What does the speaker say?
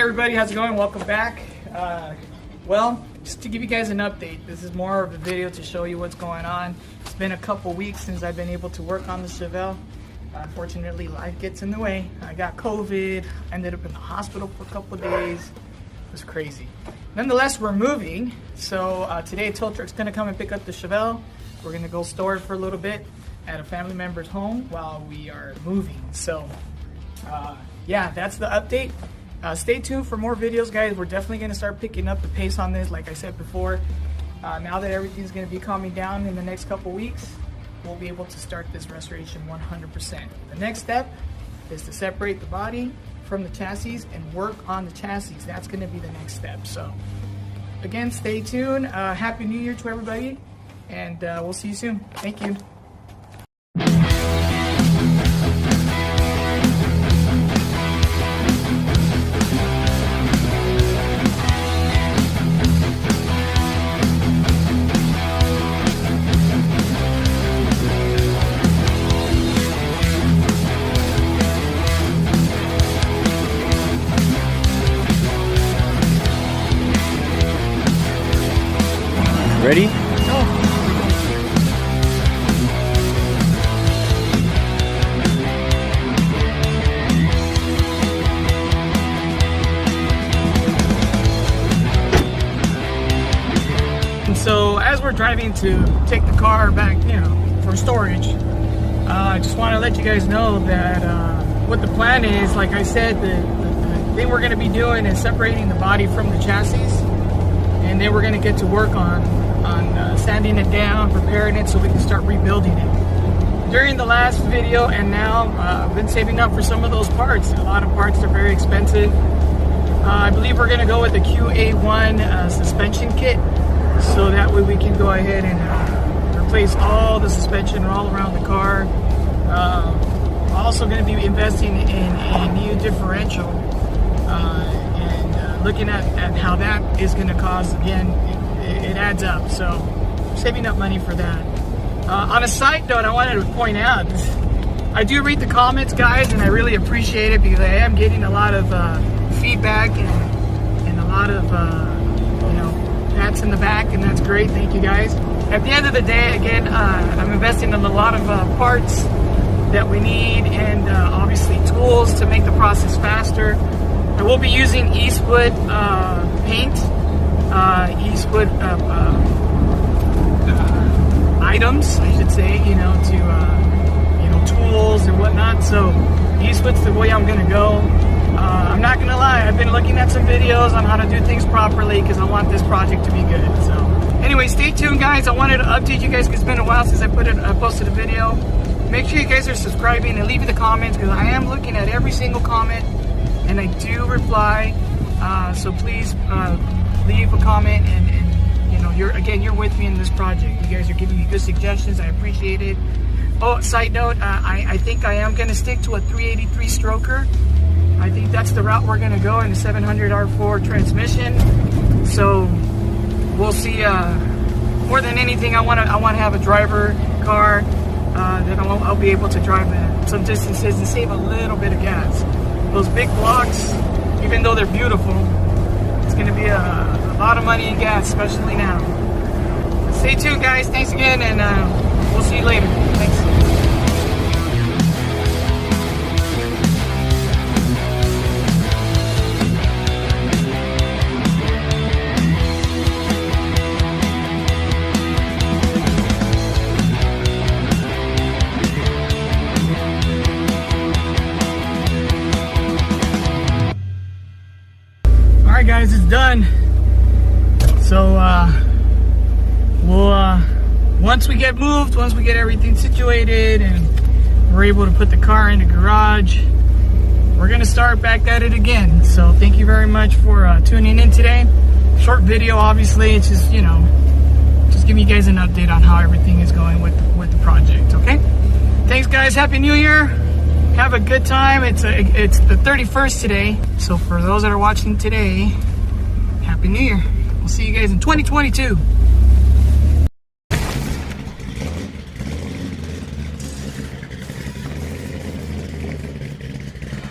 everybody, how's it going? Welcome back. Well, just to give you guys an update, this is more of a video to show you what's going on. It's been a couple weeks since I've been able to work on the Chevelle. Unfortunately, life gets in the way. I got COVID, ended up in the hospital for a couple days. It was crazy. Nonetheless, we're moving. So today, a tow truck's gonna come and pick up the Chevelle. We're gonna go store it for a little bit at a family member's home while we are moving. So yeah, that's the update. Stay tuned for more videos, guys. We're definitely going to start picking up the pace on this. Like I said before, now that everything's going to be calming down in the next couple weeks, we'll be able to start this restoration 100%. The next step is to separate the body from the chassis and work on the chassis. That's going to be the next step. So again, stay tuned. Happy New Year to everybody, and we'll see you soon. Thank you. Ready? And so as we're driving to take the car back, for storage, I just want to let you guys know that what the plan is. Like I said, the thing we're going to be doing is separating the body from the chassis, and then we're going to get to work on sanding it down, preparing it so we can start rebuilding it. During the last video and now, I've been saving up for some of those parts. A lot of parts are very expensive. I believe we're going to go with the 𝐓𝐡𝐢𝐬 suspension kit, so that way we can go ahead and replace all the suspension all around the car. Also going to be investing in a new differential, and looking at how that is going to cost. Again, it adds up, so saving up money for that. On a side note, I wanted to point out, I do read the comments, guys, and I really appreciate it because I am getting a lot of feedback and a lot of pats in the back, and that's great. Thank you, guys. At the end of the day, again, I'm investing in a lot of parts that we need, and obviously tools to make the process faster. I will be using 𝐓𝐡𝐢𝐬 paint, 𝐓𝐡𝐢𝐬 items, I should say, to tools and whatnot. So 𝐓𝐡𝐢𝐬's the way I'm gonna go. I'm not gonna lie, I've been looking at some videos on how to do things properly because I want this project to be good. So anyway, stay tuned, guys. I wanted to update you guys because it's been a while since I posted a video. Make sure you guys are subscribing and leaving the comments, because I am looking at every single comment and I do reply. So please leave a comment, and you're with me in this project. You guys are giving me good suggestions. I appreciate it. Oh, side note, I think I am going to stick to a 383 stroker. I think that's the route we're going to go in the 700 R4 transmission. So we'll see. More than anything, I want to have a driver car that I'll be able to drive some distances and save a little bit of gas. Those big blocks, even though they're beautiful, it's going to be a lot of money in gas, especially now. Stay tuned, guys. Thanks again, and we'll see you later. Thanks. Alright, guys, it's done. So we'll once we get moved, once we get everything situated and we're able to put the car in the garage, we're gonna start back at it again. So thank you very much for tuning in today. Short video, obviously. It's just just giving you guys an update on how everything is going with the project. Okay, thanks, guys. Happy New Year. Have a good time. It's the 31st today, so for those that are watching today, Happy New Year. We'll see you guys in 2022.